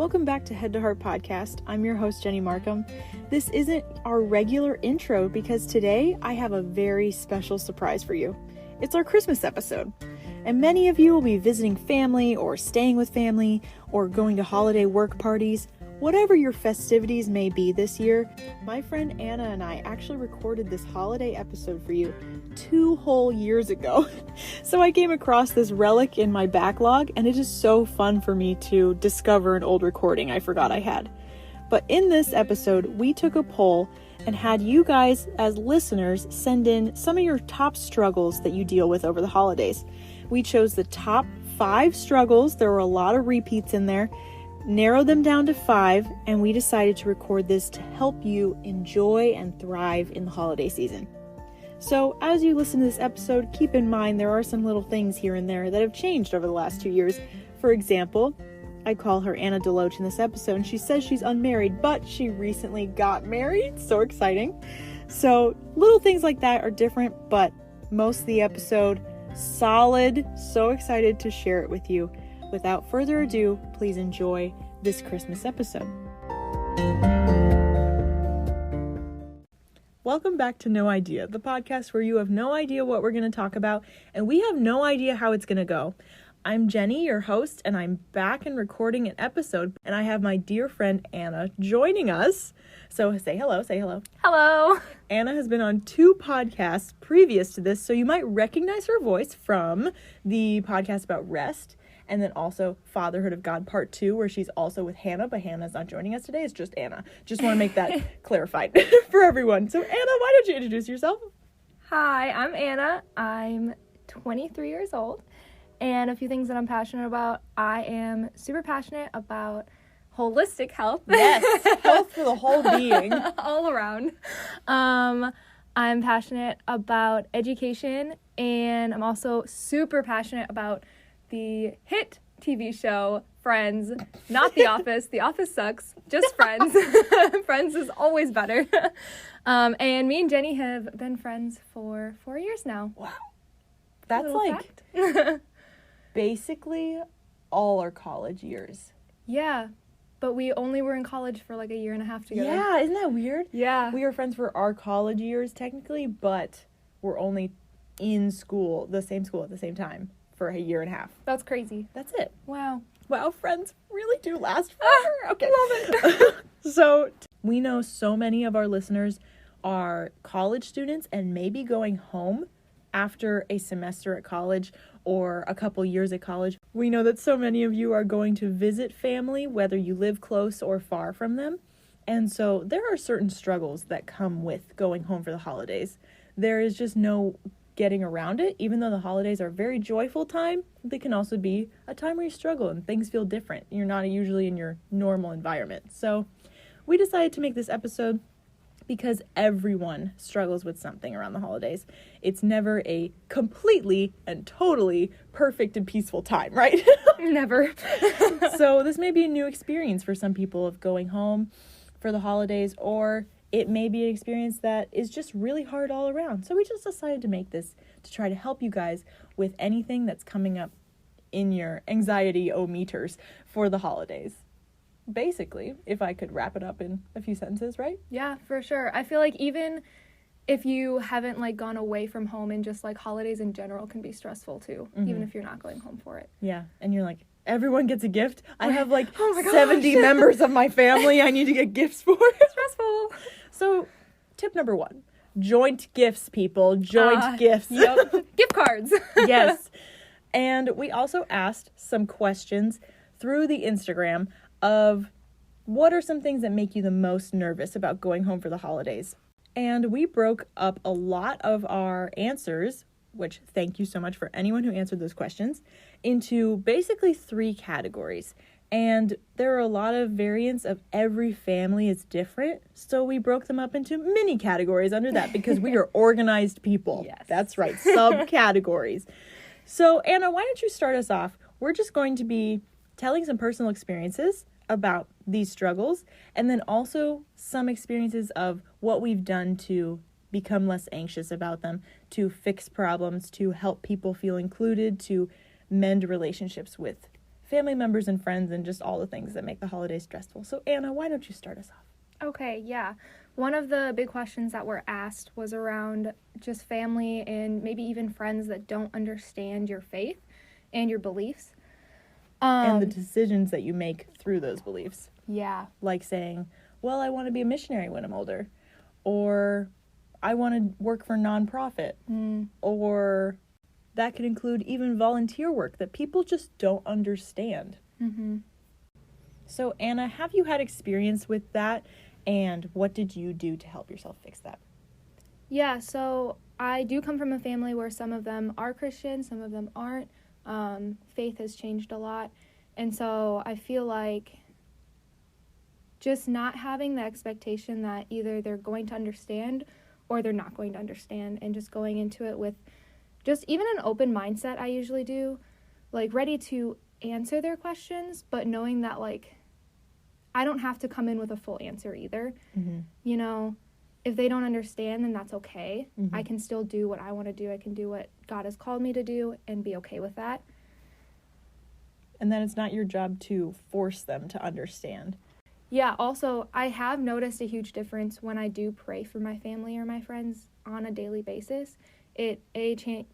welcome back to Head to Heart Podcast. I'm your host, Jenny Markham. This isn't our regular intro because today I have a very special surprise for you. It's our Christmas episode, and many of you will be visiting family or staying with family or going to holiday work parties. Whatever your festivities may be this year, my friend Anna and I actually recorded this holiday episode for you 2 whole years ago. So I came across this relic in my backlog, and it is so fun for me to discover an old recording I forgot I had. But in this episode, we took a poll and had you guys as listeners send in some of your top struggles that you deal with over the holidays. We chose the top 5 struggles. There were a lot of repeats in there. Narrowed them down to 5, and we decided to record this to help you enjoy and thrive in the holiday season. So as you listen to this episode, keep in mind there are some little things here and there that have changed over the last 2 years. For example, I call her Anna DeLoach in this episode, and she says she's unmarried, but she recently got married. So exciting. So little things like that are different, but most of the episode, solid. So excited to share it with you. Without further ado, please enjoy this Christmas episode. Welcome back to No Idea, the podcast where you have no idea what we're going to talk about, and we have no idea how it's going to go. I'm Jenny, your host, and I'm back and recording an episode, and I have my dear friend Anna joining us. So say hello, say hello. Hello. Anna has been on 2 podcasts previous to this, so you might recognize her voice from the podcast about rest, and then also Fatherhood of God Part 2, where she's also with Hannah, but Hannah's not joining us today. It's just Anna. Just want to make that clarified for everyone. So Anna, why don't you introduce yourself? Hi, I'm Anna. I'm 23 years old, and a few things that I'm passionate about. I am super passionate about holistic health. Yes, health for the whole being. All around. I'm passionate about education, and I'm also super passionate about the hit TV show Friends, not The Office. The Office sucks. Just Friends. Friends is always better. And me and Jenny have been friends for 4 years now. Wow. That's like basically all our college years. Yeah, but we only were in college for like a year and a half together. Yeah, isn't that weird? Yeah. We were friends for our college years technically, but we're only in school, the same school at the same time. For a year and a half. That's crazy. That's it. Wow. Wow, friends really do last forever. Okay. Love it. So we know so many of our listeners are college students and maybe going home after a semester at college or a couple years at college. We know that so many of you are going to visit family, whether you live close or far from them. And so there are certain struggles that come with going home for the holidays. There is just no getting around it. Even though the holidays are a very joyful time, they can also be a time where you struggle and things feel different. You're not usually in your normal environment. So we decided to make this episode because everyone struggles with something around the holidays. It's never a completely and totally perfect and peaceful time, right? Never. So this may be a new experience for some people of going home for the holidays, or it may be an experience that is just really hard all around. So we just decided to make this to try to help you guys with anything that's coming up in your anxiety-o-meters for the holidays. Basically, if I could wrap it up in a few sentences, right? Yeah, for sure. I feel like even if you haven't like gone away from home, and just like holidays in general can be stressful too, even if you're not going home for it. Yeah, and you're like, everyone gets a gift. I have like Oh my gosh. 70 members of my family I need to get gifts for. Stressful. So, tip number 1, joint gifts, people. Joint gifts. Yep. Gift cards. Yes. And we also asked some questions through the Instagram of what are some things that make you the most nervous about going home for the holidays. And we broke up a lot of our answers, which thank you so much for anyone who answered those questions, into basically 3 categories. And there are a lot of variants of every family is different. So we broke them up into mini categories under that because we are organized people. Yes. That's right. Subcategories. So Anna, why don't you start us off? We're just going to be telling some personal experiences about these struggles, and then also some experiences of what we've done to become less anxious about them, to fix problems, to help people feel included, to mend relationships with family members and friends and just all the things that make the holidays stressful. So Anna, why don't you start us off? Okay, yeah. One of the big questions that were asked was around just family and maybe even friends that don't understand your faith and your beliefs. And the decisions that you make through those beliefs. Yeah. Like saying, well, I want to be a missionary when I'm older. Or I want to work for a nonprofit. Or that could include even volunteer work that people just don't understand. Mm-hmm. So Anna, have you had experience with that? And what did you do to help yourself fix that? Yeah, so I do come from a family where some of them are Christian, some of them aren't. Faith has changed a lot. And so I feel like just not having the expectation that either they're going to understand or they're not going to understand, and just going into it with just even an open mindset. I usually do, like, ready to answer their questions, but knowing that, like, I don't have to come in with a full answer either. Mm-hmm. You know, if they don't understand, then that's okay. Mm-hmm. I can still do what I want to do. I can do what God has called me to do and be okay with that. And then it's not your job to force them to understand. Yeah, also, I have noticed a huge difference when I do pray for my family or my friends on a daily basis. It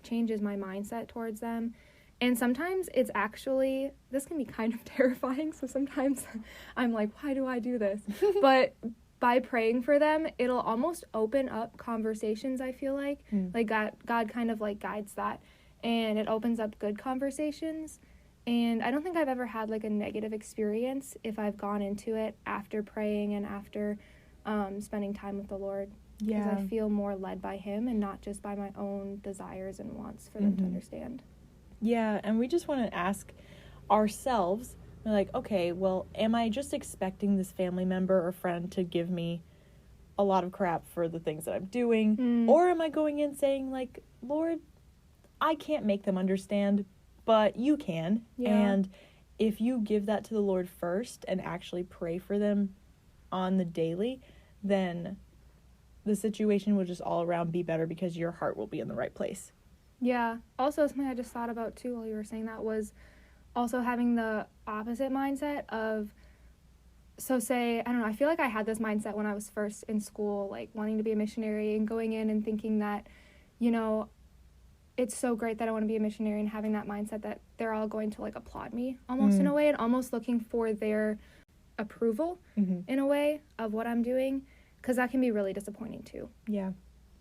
changes my mindset towards them. And sometimes it's actually, this can be kind of terrifying. So sometimes I'm like, why do I do this? But by praying for them, it'll almost open up conversations, I feel like. Like God kind of like guides that. And it opens up good conversations. And I don't think I've ever had like a negative experience if I've gone into it after praying and after spending time with the Lord. Yeah. Because I feel more led by Him and not just by my own desires and wants for them to understand. Yeah, and we just want to ask ourselves, we're like, okay, well, am I just expecting this family member or friend to give me a lot of crap for the things that I'm doing? Or am I going in saying, like, Lord, I can't make them understand, but you can. Yeah. And if you give that to the Lord first and actually pray for them on the daily, then the situation will just all around be better because your heart will be in the right place. Yeah. Also, something I just thought about, too, while you were saying that was also having the opposite mindset of, so say, I don't know, I feel like I had this mindset when I was first in school, like wanting to be a missionary and going in and thinking that, you know, it's so great that I want to be a missionary, and having that mindset that they're all going to like applaud me almost in a way, and almost looking for their approval in a way of what I'm doing, because that can be really disappointing too. Yeah.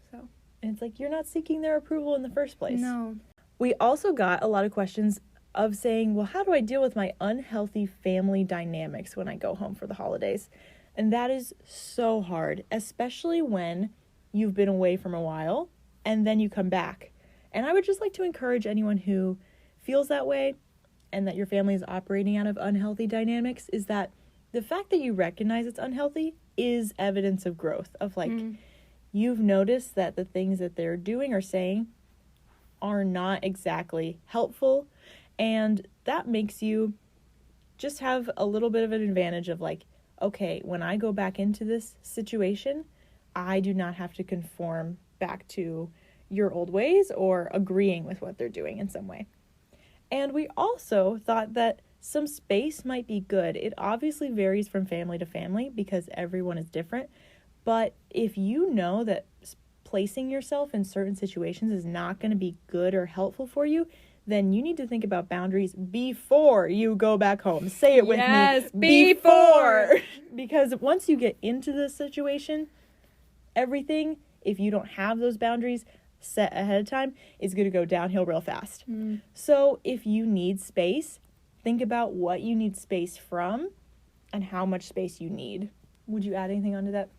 So. And it's like, you're not seeking their approval in the first place. No. We also got a lot of questions of saying, well, how do I deal with my unhealthy family dynamics when I go home for the holidays? And that is so hard, especially when you've been away from a while and then you come back. And I would just like to encourage anyone who feels that way and that your family is operating out of unhealthy dynamics, is that the fact that you recognize it's unhealthy is evidence of growth, of like, you've noticed that the things that they're doing or saying are not exactly helpful, and that makes you just have a little bit of an advantage of like, okay, when I go back into this situation, I do not have to conform back to your old ways or agreeing with what they're doing in some way. And we also thought that some space might be good. It obviously varies from family to family because everyone is different. But if you know that placing yourself in certain situations is not going to be good or helpful for you, then you need to think about boundaries before you go back home. Say it with me. Yes, before. Because once you get into the situation, everything, if you don't have those boundaries set ahead of time, is going to go downhill real fast. So if you need space, think about what you need space from and how much space you need. Would you add anything onto that?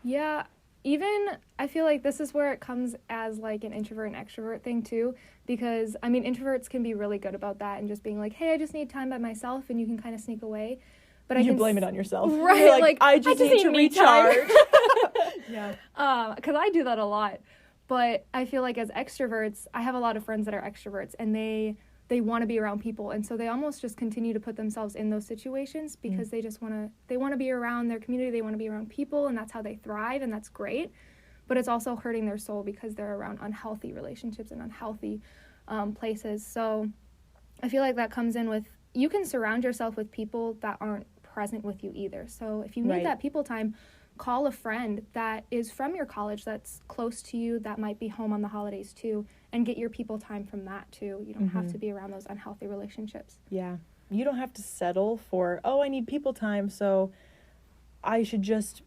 Yeah, even I feel like this is where it comes as like an introvert and extrovert thing too, because I mean, introverts can be really good about that and just being like, hey, I just need time by myself, and you can kind of sneak away. But you blame it on yourself. Right. You're like, I just need to recharge. Yeah. Because I do that a lot. But I feel like as extroverts, I have a lot of friends that are extroverts, and they want to be around people, and so they almost just continue to put themselves in those situations because they want to be around their community, they want to be around people, and that's how they thrive, and that's great. But it's also hurting their soul because they're around unhealthy relationships and unhealthy places. So I feel like that comes in with you can surround yourself with people that aren't present with you either. So if you need that people time, call a friend that is from your college that's close to you, that might be home on the holidays too, and get your people time from that too. You don't have to be around those unhealthy relationships. Yeah. You don't have to settle for, I need people time, so I should just,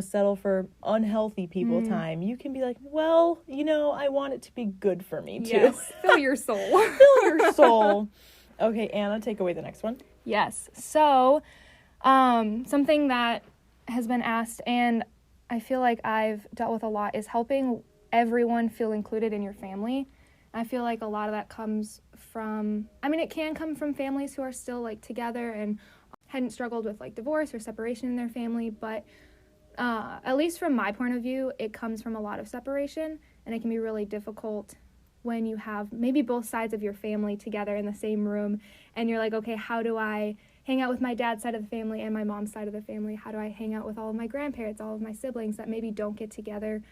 settle for unhealthy people time. You can be like, well, I want it to be good for me too. Yes. Fill your soul. Fill your soul. Okay, Anna, take away the next one. Yes. So, something that has been asked, and I feel like I've dealt with a lot, is helping everyone feel included in your family. I feel like a lot of that comes from, it can come from families who are still, like, together and hadn't struggled with, like, divorce or separation in their family, but at least from my point of view, it comes from a lot of separation, and it can be really difficult when you have maybe both sides of your family together in the same room, and you're like, okay, how do I hang out with my dad's side of the family and my mom's side of the family? How do I hang out with all of my grandparents, all of my siblings that maybe don't get together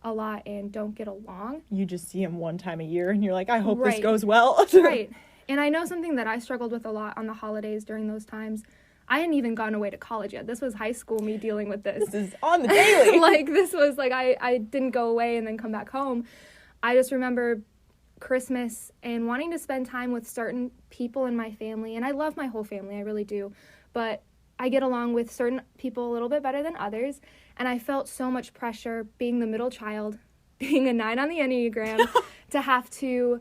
a lot and don't get along? You just see them one time a year, and you're like, I hope this goes well. Right. And I know something that I struggled with a lot on the holidays during those times. I hadn't even gone away to college yet. This was high school me dealing with this. This is on the daily. This was I didn't go away and then come back home. I just remember Christmas and wanting to spend time with certain people in my family. And I love my whole family, I really do. But I get along with certain people a little bit better than others. And I felt so much pressure being the middle child, being a 9 on the Enneagram, to have to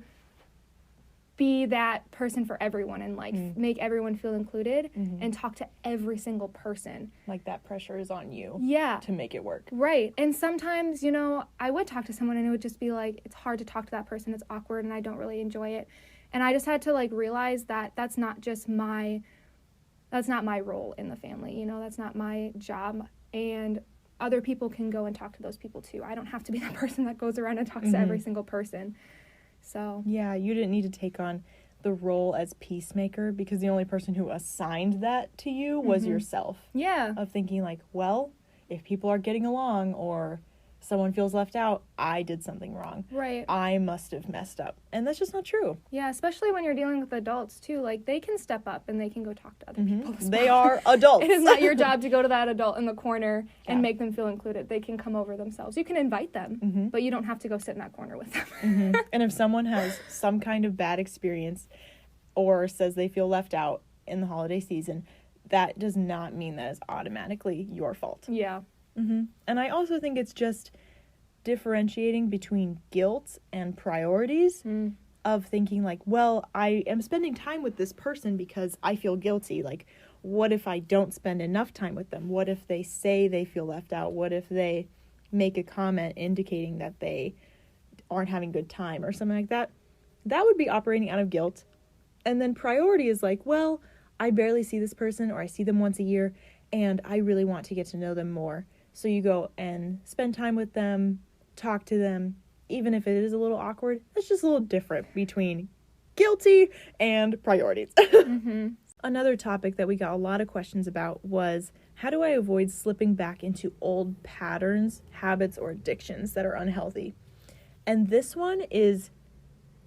be that person for everyone and make everyone feel included and talk to every single person. Like that pressure is on you. Yeah. To make it work. Right. And sometimes, I would talk to someone and it would just be like, it's hard to talk to that person. It's awkward and I don't really enjoy it. And I just had to realize that that's not my role in the family. That's not my job. And other people can go and talk to those people too. I don't have to be the person that goes around and talks to every single person. So yeah, you didn't need to take on the role as peacemaker, because the only person who assigned that to you was yourself. Yeah. Of thinking well, if people are getting along or someone feels left out, I did something wrong. Right. I must have messed up. And that's just not true. Yeah, especially when you're dealing with adults too. They can step up and they can go talk to other people as well. They are adults. It is not your job to go to that adult in the corner and make them feel included. They can come over themselves. You can invite them, but you don't have to go sit in that corner with them. And if someone has some kind of bad experience or says they feel left out in the holiday season, that does not mean that is automatically your fault. Yeah. And I also think it's just differentiating between guilt and priorities of thinking I am spending time with this person because I feel guilty. What if I don't spend enough time with them? What if they say they feel left out? What if they make a comment indicating that they aren't having a good time or something like that? That would be operating out of guilt. And then priority is I barely see this person, or I see them once a year and I really want to get to know them more. So you go and spend time with them, talk to them, even if it is a little awkward. It's just a little different between guilty and priorities. Another topic that we got a lot of questions about was, how do I avoid slipping back into old patterns, habits, or addictions that are unhealthy? And this one is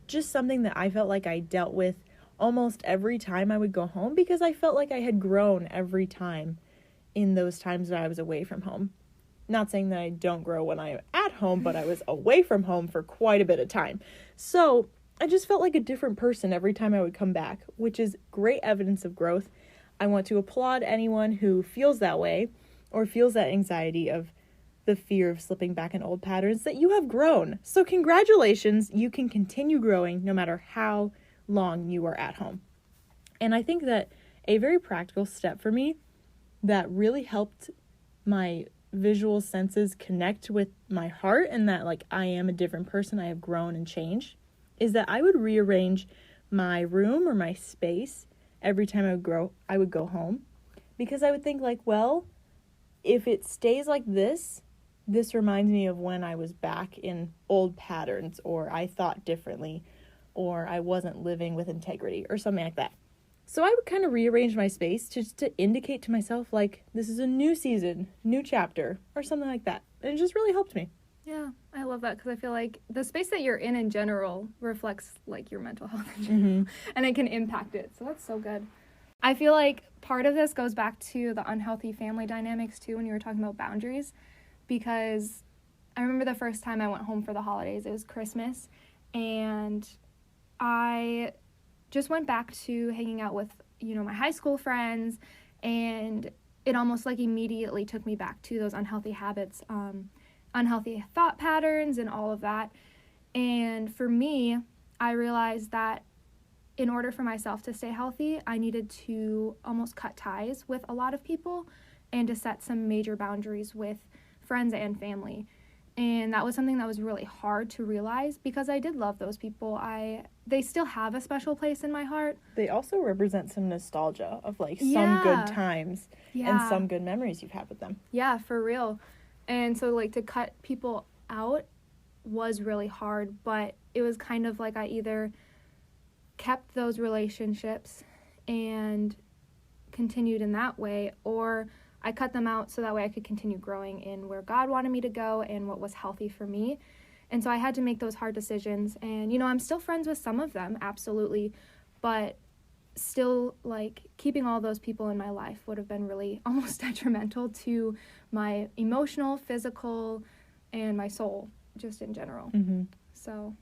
just something that I felt like I dealt with almost every time I would go home, because I felt like I had grown every time in those times that I was away from home. Not saying that I don't grow when I'm at home, but I was away from home for quite a bit of time. So I just felt like a different person every time I would come back, which is great evidence of growth. I want to applaud anyone who feels that way or feels that anxiety of the fear of slipping back in old patterns, that you have grown. So congratulations, you can continue growing no matter how long you are at home. And I think that a very practical step for me that really helped my visual senses connect with my heart, and that I am a different person, I have grown and changed, is that I would rearrange my room or my space every time I would go home, because I would think if it stays like this reminds me of when I was back in old patterns, or I thought differently, or I wasn't living with integrity or something like that. So I would kind of rearrange my space just to indicate to myself, this is a new season, new chapter, or something like that. And it just really helped me. Yeah, I love that because I feel like the space that you're in general reflects like your mental health in general, and it can impact it. So that's so good. I feel like part of this goes back to the unhealthy family dynamics too when you were talking about boundaries, because I remember the first time I went home for the holidays, it was Christmas, and I just went back to hanging out with, my high school friends, and it almost like immediately took me back to those unhealthy habits, unhealthy thought patterns and all of that. And for me, I realized that in order for myself to stay healthy, I needed to almost cut ties with a lot of people and to set some major boundaries with friends and family. And that was something that was really hard to realize because I did love those people. They still have a special place in my heart. They also represent some nostalgia of like some good times and some good memories you've had with them. Yeah, for real. And so like to cut people out was really hard, but it was kind of like I either kept those relationships and continued in that way, or I cut them out so that way I could continue growing in where God wanted me to go and what was healthy for me. And so I had to make those hard decisions. And, I'm still friends with some of them, absolutely. But still, like, keeping all those people in my life would have been really almost detrimental to my emotional, physical, and my soul, just in general. So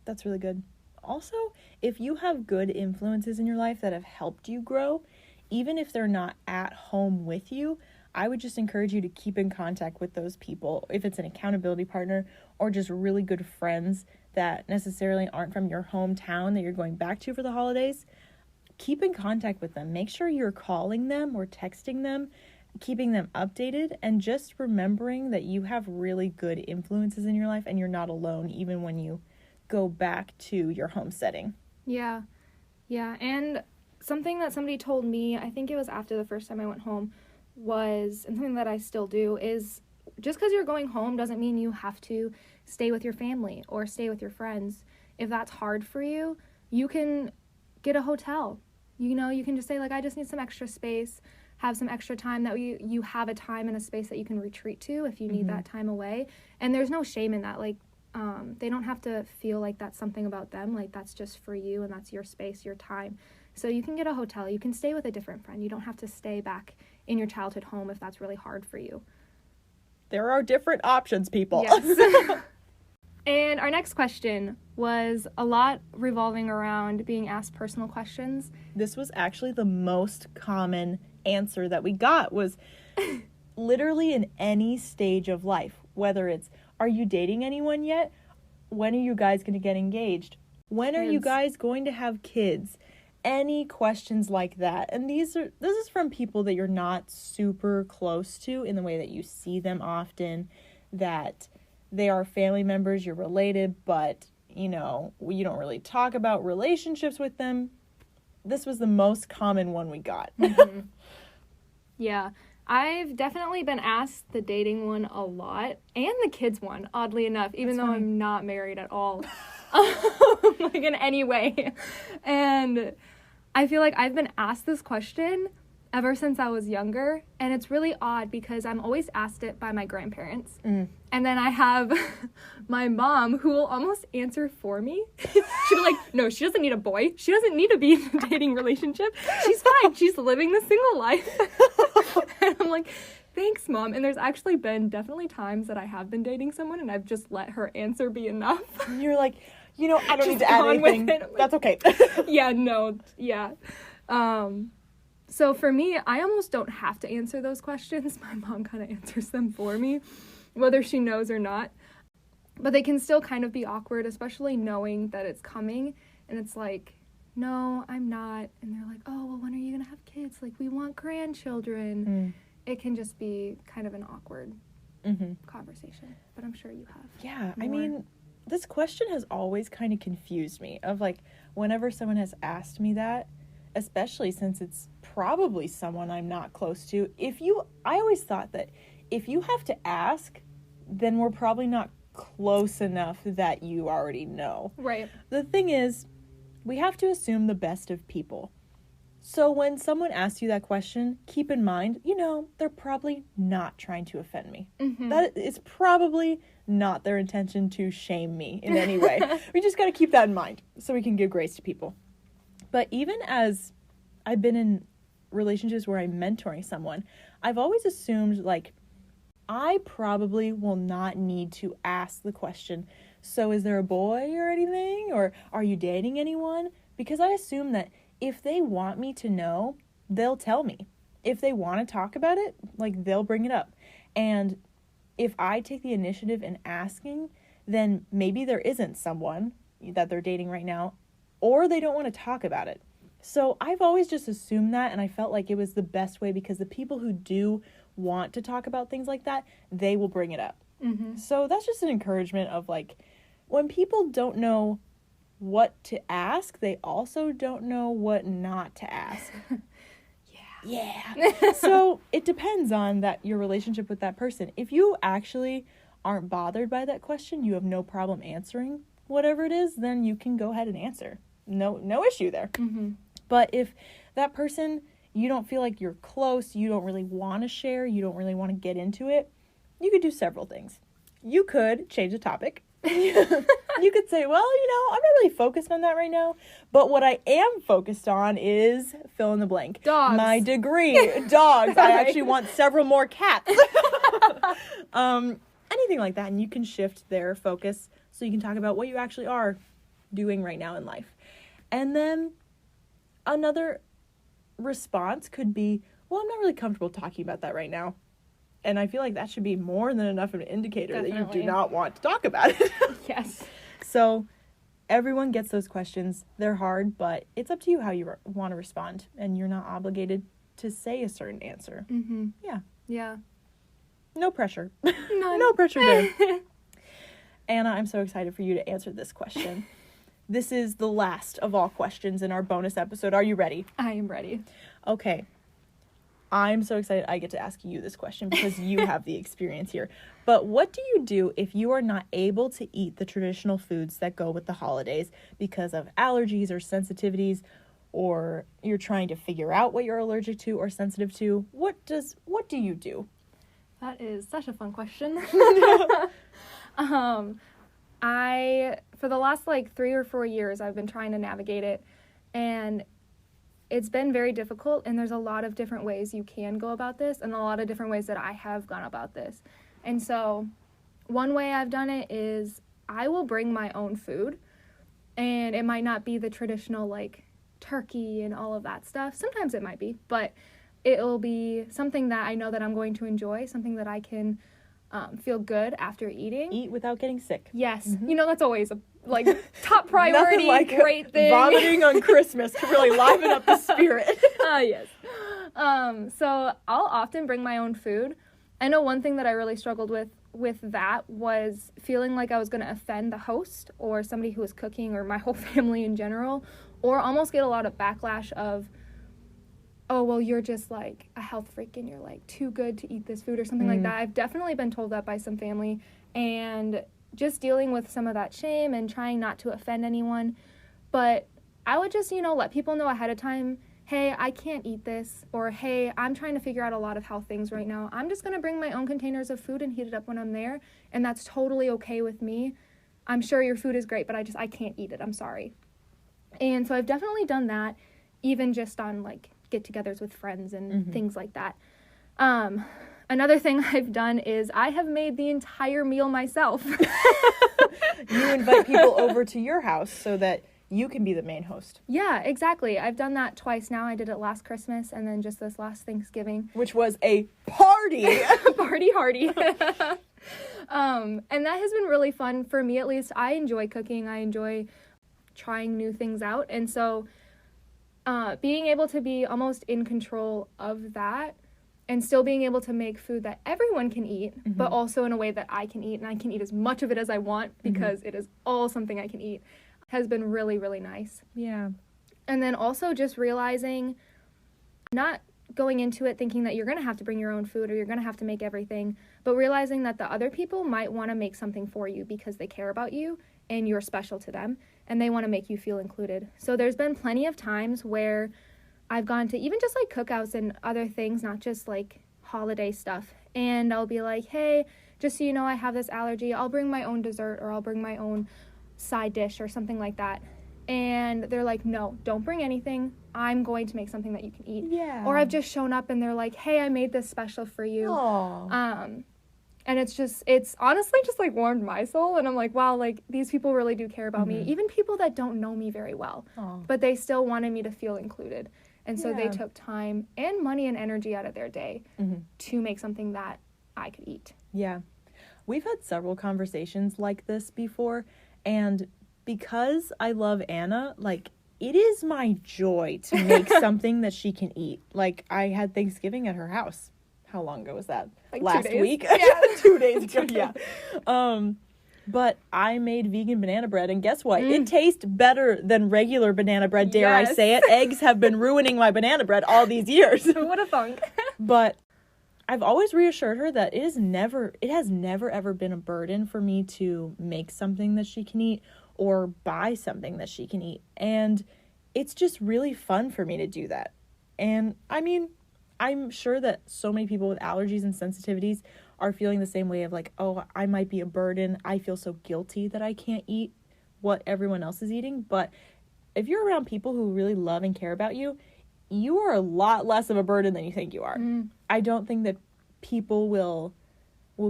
that's really good. Also, if you have good influences in your life that have helped you grow, even if they're not at home with you, I would just encourage you to keep in contact with those people. If it's an accountability partner or just really good friends that necessarily aren't from your hometown that you're going back to for the holidays, keep in contact with them. Make sure you're calling them or texting them, keeping them updated, and just remembering that you have really good influences in your life and you're not alone even when you go back to your home setting. Yeah. And something that somebody told me, I think it was after the first time I went home, was, and something that I still do, is just because you're going home doesn't mean you have to stay with your family or stay with your friends. If that's hard for you, you can get a hotel. You can just say, like, I just need some extra space, have some extra time, that you have a time and a space that you can retreat to if you need that time away. And there's no shame in that. Like, they don't have to feel like that's something about them. Like, that's just for you and that's your space, your time. So you can get a hotel. You can stay with a different friend. You don't have to stay back in your childhood home if that's really hard for you. There are different options, people. Yes. And our next question was a lot revolving around being asked personal questions. This was actually the most common answer that we got, was literally in any stage of life, whether it's, are you dating anyone yet? When are you guys going to get engaged? When are you guys going to have kids? Any questions like that. And this is from people that you're not super close to in the way that you see them often, that they are family members, you're related, but, you don't really talk about relationships with them. This was the most common one we got. Yeah. I've definitely been asked the dating one a lot, and the kids one, oddly enough, even though I'm not married at all, like in any way. And I feel like I've been asked this question ever since I was younger, and it's really odd because I'm always asked it by my grandparents. And then I have my mom, who will almost answer for me. She'll be like, no, she doesn't need a boy. She doesn't need to be in a dating relationship. She's fine. She's living the single life. And I'm like, thanks, Mom. And there's actually been definitely times that I have been dating someone and I've just let her answer be enough. And you're like, I don't need to add anything. That's okay. So for me, I almost don't have to answer those questions. My mom kind of answers them for me, whether she knows or not. But they can still kind of be awkward, especially knowing that it's coming. And it's like, no, I'm not. And they're like, oh, well, when are you going to have kids? Like, we want grandchildren. It can just be kind of an awkward conversation. But I'm sure you have. Yeah, more. I mean, this question has always kind of confused me, of like, whenever someone has asked me that, especially since it's probably someone I'm not close to. I always thought that if you have to ask, then we're probably not close enough that you already know. Right. The thing is, we have to assume the best of people. So when someone asks you that question, keep in mind, they're probably not trying to offend me. Mm-hmm. That is probably not their intention to shame me in any way. We just got to keep that in mind so we can give grace to people. But even as I've been in relationships where I'm mentoring someone, I've always assumed, like, I probably will not need to ask the question, so is there a boy or anything? Or are you dating anyone? Because I assume that if they want me to know, they'll tell me. If they want to talk about it, like, they'll bring it up. And if I take the initiative in asking, then maybe there isn't someone that they're dating right now, or they don't want to talk about it. So I've always just assumed that, and I felt like it was the best way, because the people who do want to talk about things like that, they will bring it up. Mm-hmm. So that's just an encouragement of, like, when people don't know what to ask, they also don't know what not to ask. Yeah. So it depends on your relationship with that person. If you actually aren't bothered by that question, you have no problem answering whatever it is, then you can go ahead and answer. No issue there. Mm-hmm. But if that person, you don't feel like you're close, you don't really want to share, you don't really want to get into it, you could do several things. You could change the topic. You could say, well, I'm not really focused on that right now, but what I am focused on is fill in the blank. Dogs. My degree. Dogs. I actually want several more cats. Anything like that, and you can shift their focus so you can talk about what you actually are doing right now in life. And then another response could be, well, I'm not really comfortable talking about that right now. And I feel like that should be more than enough of an indicator that you do not want to talk about it. Yes. So everyone gets those questions. They're hard, but it's up to you how you want to respond. And you're not obligated to say a certain answer. Mm-hmm. Yeah. Yeah. No pressure. None. No pressure there. Anna, I'm so excited for you to answer this question. This is the last of all questions in our bonus episode. Are you ready? I am ready. Okay. I'm so excited I get to ask you this question because you have the experience here. But what do you do if you are not able to eat the traditional foods that go with the holidays because of allergies or sensitivities, or you're trying to figure out what you're allergic to or sensitive to? What do you do? That is such a fun question. For the last 3 or 4 years, I've been trying to navigate it, and it's been very difficult, and there's a lot of different ways you can go about this, and a lot of different ways that I have gone about this. And so one way I've done it is I will bring my own food, and it might not be the traditional turkey and all of that stuff. Sometimes it might be, but it'll be something that I know that I'm going to enjoy, something that I can feel good after eating. Eat without getting sick. Yes. Mm-hmm. That's always a top priority. Great thing. Vomiting on Christmas to really liven up the spirit. Yes. So I'll often bring my own food. I know one thing that I really struggled with that was feeling like I was going to offend the host or somebody who was cooking or my whole family in general, or almost get a lot of backlash of, oh, well, you're just a health freak and you're too good to eat this food or something like that. I've definitely been told that by some family, and just dealing with some of that shame and trying not to offend anyone. But I would just, let people know ahead of time, hey, I can't eat this, or hey, I'm trying to figure out a lot of health things right now. I'm just going to bring my own containers of food and heat it up when I'm there, and that's totally okay with me. I'm sure your food is great, but I can't eat it. I'm sorry. And so I've definitely done that, even just on get-togethers with friends and things like that. Another thing I've done is I have made the entire meal myself. You invite people over to your house so that you can be the main host. Yeah, exactly. I've done that twice now. I did it last Christmas and then just this last Thanksgiving. Which was a party! Party hardy. And that has been really fun for me, at least. I enjoy cooking. I enjoy trying new things out. And so being able to be almost in control of that and still being able to make food that everyone can eat, but also in a way that I can eat, and I can eat as much of it as I want because it is all something I can eat, has been really, really nice. Yeah. And then also just realizing, not going into it thinking that you're going to have to bring your own food or you're going to have to make everything, but realizing that the other people might want to make something for you because they care about you and you're special to them, and they want to make you feel included. So there's been plenty of times where I've gone to even just like cookouts and other things, not just like holiday stuff. And I'll be like, hey, just so you know, I have this allergy. I'll bring my own dessert, or I'll bring my own side dish or something like that. And they're like, no, don't bring anything. I'm going to make something that you can eat. Yeah. Or I've just shown up and they're like, hey, I made this special for you. Aww. And it's honestly just like warmed my soul. And I'm like, wow, like these people really do care about me. Even people that don't know me very well. Aww. But they still wanted me to feel included. And so they Yeah. took time and money and energy out of their day to make something that I could eat. Yeah. We've had several conversations like this before, and because I love Anna, like, it is my joy to make something that she can eat. Like, I had Thanksgiving at her house. How long ago was that? Like last 2 days. week? Yeah. 2 days ago, yeah. But I made vegan banana bread, and guess what? It tastes better than regular banana bread, dare I say it. Eggs have been ruining my banana bread all these years. Who would have thunk? But I've always reassured her that it has never ever been a burden for me to make something that she can eat or buy something that she can eat. And it's just really fun for me to do that. And I mean, I'm sure that so many people with allergies and sensitivities are feeling the same way of like, oh, I might be a burden. I feel so guilty that I can't eat what everyone else is eating. But if you're around people who really love and care about you, you are a lot less of a burden than you think you are. I don't think that people will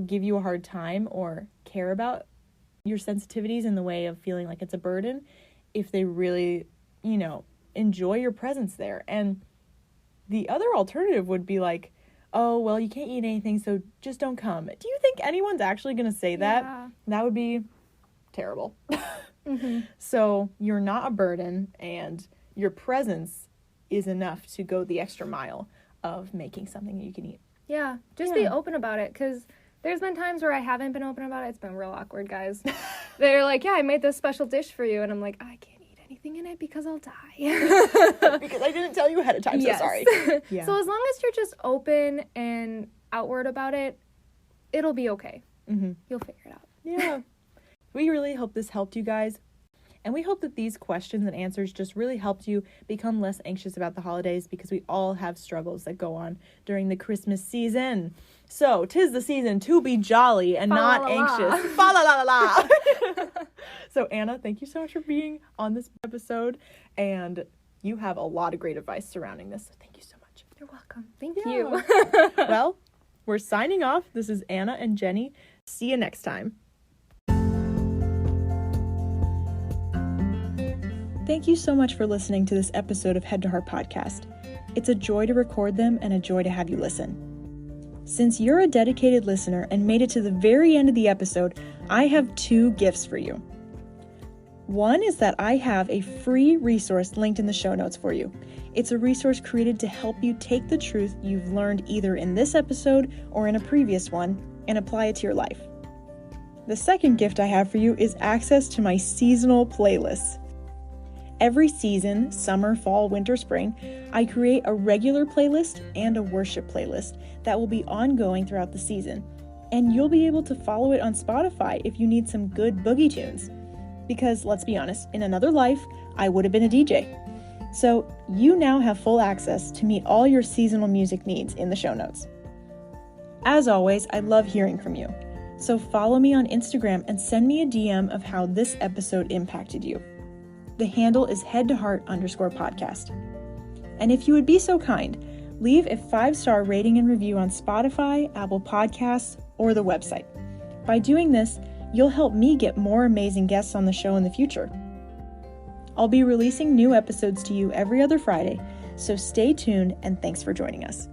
give you a hard time or care about your sensitivities in the way of feeling like it's a burden if they really, enjoy your presence there. And the other alternative would be like, oh, well, you can't eat anything, so just don't come. Do you think anyone's actually going to say that? Yeah. That would be terrible. So you're not a burden, and your presence is enough to go the extra mile of making something that you can eat. Yeah, just be open about it, because there's been times where I haven't been open about it. It's been real awkward, guys. They're like, yeah, I made this special dish for you, and I'm like, I can't eat anything in it because I'll die. Because I didn't tell you ahead of time, so sorry. Yeah. So as long as you're just open and outward about it, it'll be okay. You'll figure it out. Yeah. We really hope this helped you guys. And we hope that these questions and answers just really helped you become less anxious about the holidays, because we all have struggles that go on during the Christmas season. So, 'tis the season to be jolly and not anxious. Fa la la la la. So, Anna, thank you so much for being on this episode. And you have a lot of great advice surrounding this. So, thank you so much. You're welcome. Thank you. Well, we're signing off. This is Anna and Jenny. See you next time. Thank you so much for listening to this episode of Head to Heart Podcast. It's a joy to record them and a joy to have you listen. Since you're a dedicated listener and made it to the very end of the episode, I have 2 gifts for you. One is that I have a free resource linked in the show notes for you. It's a resource created to help you take the truth you've learned either in this episode or in a previous one and apply it to your life. The second gift I have for you is access to my seasonal playlists. Every season, summer, fall, winter, spring, I create a regular playlist and a worship playlist that will be ongoing throughout the season. And you'll be able to follow it on Spotify if you need some good boogie tunes. Because let's be honest, in another life, I would have been a DJ. So you now have full access to meet all your seasonal music needs in the show notes. As always, I love hearing from you. So follow me on Instagram and send me a DM of how this episode impacted you. The handle is headtoheart_podcast. And if you would be so kind, leave a 5-star rating and review on Spotify, Apple Podcasts, or the website. By doing this, you'll help me get more amazing guests on the show in the future. I'll be releasing new episodes to you every other Friday, so stay tuned and thanks for joining us.